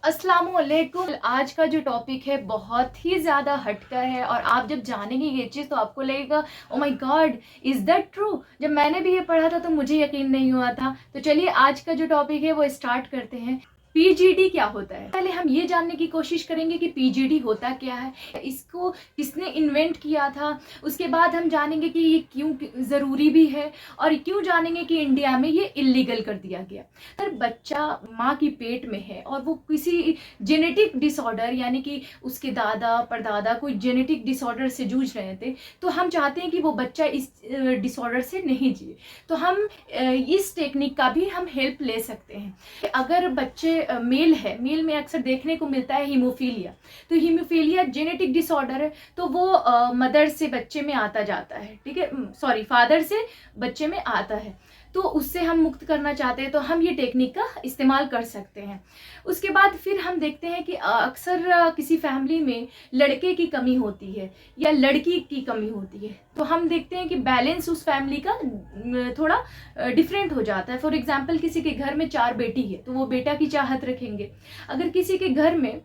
अस्सलामुअलैकुम। आज का जो टॉपिक है बहुत ही ज़्यादा हटकर है और आप जब जानेंगे ये चीज़ तो आपको लगेगा oh my God, is that true. जब मैंने भी ये पढ़ा था तो मुझे यकीन नहीं हुआ था। तो चलिए आज का जो टॉपिक है वो स्टार्ट करते हैं। पीजीडी क्या होता है, पहले हम ये जानने की कोशिश करेंगे कि पीजीडी होता क्या है, इसको किसने इन्वेंट किया था। उसके बाद हम जानेंगे कि ये क्यों ज़रूरी भी है और क्यों जानेंगे कि इंडिया में ये इलीगल कर दिया गया। अगर बच्चा माँ की पेट में है और वो किसी जेनेटिक डिसऑर्डर यानी कि उसके दादा परदादा कोई जेनेटिक डिसऑर्डर से जूझ रहे थे, तो हम चाहते हैं कि वो बच्चा इस डिसऑर्डर से नहीं जिए, तो हम इस टेक्निक का भी हम हेल्प ले सकते हैं। अगर बच्चे मेल है, मेल में अक्सर देखने को मिलता है हीमोफीलिया, तो हीमोफीलिया जेनेटिक डिसऑर्डर है, तो वो मदर से बच्चे में आता जाता है, ठीक है, सॉरी फादर से बच्चे में आता है, तो उससे हम मुक्त करना चाहते हैं तो हम ये टेक्निक का इस्तेमाल कर सकते हैं। उसके बाद फिर हम देखते हैं कि अक्सर किसी फैमिली में लड़के की कमी होती है या लड़की की कमी होती है, तो हम देखते हैं कि बैलेंस उस फैमिली का थोड़ा डिफरेंट हो जाता है। फॉर एग्जांपल किसी के घर में 4 बेटी है तो वो बेटा की चाहत रखेंगे। अगर किसी के घर में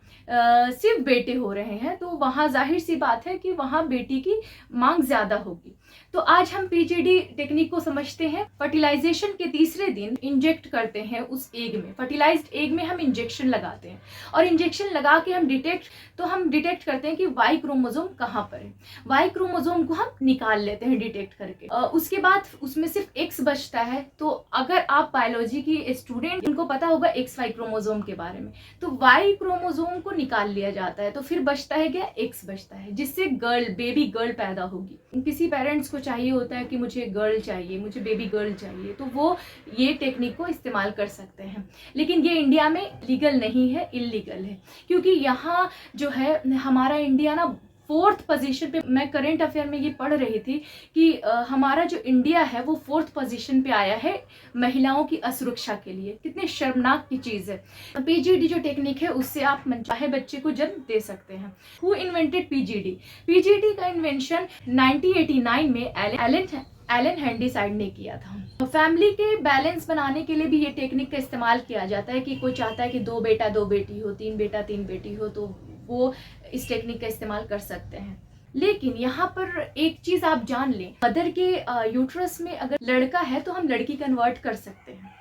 सिर्फ बेटे हो रहे हैं तो वहाँ जाहिर सी बात है कि वहाँ बेटी की मांग ज़्यादा होगी। तो आज हम पीजीडी टेक्निक को समझते हैं। फर्टिलाइजेशन के तीसरे दिन इंजेक्ट करते हैं उस एग में, फर्टिलाइज्ड एग में हम इंजेक्शन लगाते हैं और इंजेक्शन लगा के हम डिटेक्ट करते हैं कि वाई क्रोमोसोम कहाँ पर है। वाई क्रोमोसोम को हम निकाल लेते हैं डिटेक्ट करके। उसके बाद उसमें सिर्फ एक्स बचता है। तो अगर आप बायोलॉजी की स्टूडेंट, उनको पता होगा एक्स वाई क्रोमोसोम के बारे में, तो वाई क्रोमोसोम को निकाल लिया जाता है, तो फिर बचता है क्या, एक्स बचता है, जिससे बेबी गर्ल पैदा होगी। किसी पेरेंट्स को चाहिए होता है कि मुझे गर्ल चाहिए, मुझे बेबी गर्ल चाहिए, तो वो ये टेक्निक को इस्तेमाल कर सकते हैं। लेकिन ये इंडिया में लीगल नहीं है, इलीगल है, क्योंकि यहाँ जो है हमारा इंडिया ना 4th पोजीशन पे, मैं करंट अफेयर में ये पढ़ रही थी कि हमारा जो इंडिया है वो 4th पोजीशन पे आया है महिलाओं की असुरक्षा के लिए। कितने शर्मनाक की चीज़ है। पीजीडी जो टेक्निक है उससे आप मनचाहे बच्चे को जन्म दे सकते हैं। Who invented PGD? पीजीडी का इन्वेंशन 1989 में एलन हैंडीसाइड ने किया था। फैमिली के बैलेंस बनाने के लिए भी ये टेक्निक का इस्तेमाल किया जाता है कि कोई चाहता है कि 2 बेटा 2 बेटी हो, 3 बेटा 3 बेटी हो, तो वो इस टेक्निक का इस्तेमाल कर सकते हैं। लेकिन यहाँ पर एक चीज आप जान लें, मदर के यूट्रस में अगर लड़का है तो हम लड़की कन्वर्ट कर सकते हैं।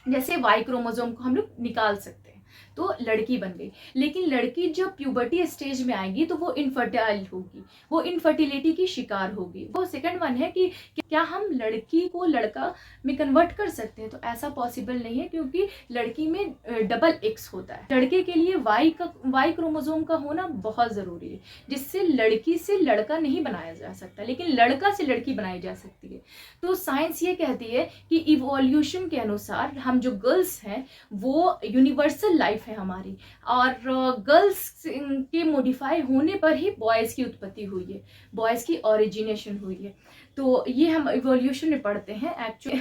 जैसे वाई क्रोमोसोम को हम लोग निकाल सकते हैं तो लड़की बन गई। लेकिन लड़की जब प्यूबर्टी स्टेज में आएगी तो वो इनफर्टाइल होगी, वो इनफर्टिलिटी की शिकार होगी। वो सेकंड वन है कि क्या हम लड़की को लड़का में कन्वर्ट कर सकते हैं? तो ऐसा पॉसिबल नहीं है, क्योंकि लड़की में डबल एक्स होता है। लड़के के लिए वाई क्रोमोसोम का होना बहुत जरूरी है, जिससे लड़की से लड़का नहीं बनाया जा सकता, लेकिन लड़का से लड़की बनाई जा सकती है। तो साइंस ये कहती है कि इवोल्यूशन के अनुसार हम जो गर्ल्स हैं वो यूनिवर्सल लाइफ है हमारी, और गर्ल्स के मॉडिफाई होने पर ही बॉयज़ की उत्पत्ति हुई है, बॉयज़ की ओरिजिनेशन हुई है। तो ये हम इवोल्यूशन में पढ़ते हैं। एक्चुअली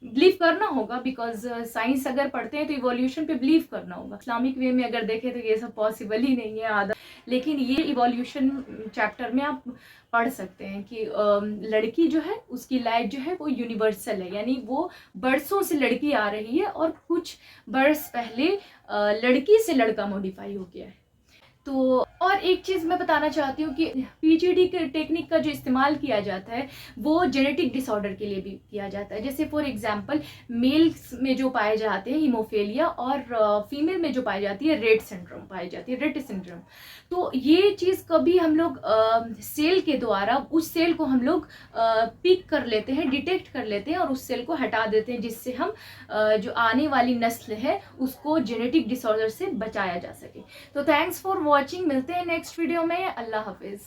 बिलीव करना होगा, बिकॉज साइंस अगर पढ़ते हैं तो इवोल्यूशन पे बिलीव करना होगा। इस्लामिक वे में अगर देखें तो ये सब पॉसिबल ही नहीं है आधा, लेकिन ये इवोल्यूशन चैप्टर में आप पढ़ सकते हैं कि लड़की जो है उसकी लाइफ जो है वो यूनिवर्सल है, यानी वो बरसों से लड़की आ रही है और कुछ बरस पहले लड़की से लड़का मॉडिफाई हो गया है। तो और एक चीज़ मैं बताना चाहती हूँ कि पीजीडी के टेक्निक का जो इस्तेमाल किया जाता है वो जेनेटिक डिसऑर्डर के लिए भी किया जाता है। जैसे फॉर एग्जांपल मेल्स में जो पाए जाते हैं हीमोफीलिया, और फीमेल में जो पाई जाती है रेट सिंड्रोम। तो ये चीज़ कभी हम लोग सेल के द्वारा उस सेल को हम लोग पिक कर लेते हैं, डिटेक्ट कर लेते हैं और उस सेल को हटा देते हैं, जिससे हम जो आने वाली नस्ल है उसको जेनेटिक डिसऑर्डर से बचाया जा सके। तो थैंक्स फॉर वॉचिंग, मिलते हैं नेक्स्ट वीडियो में। अल्लाह हाफिज।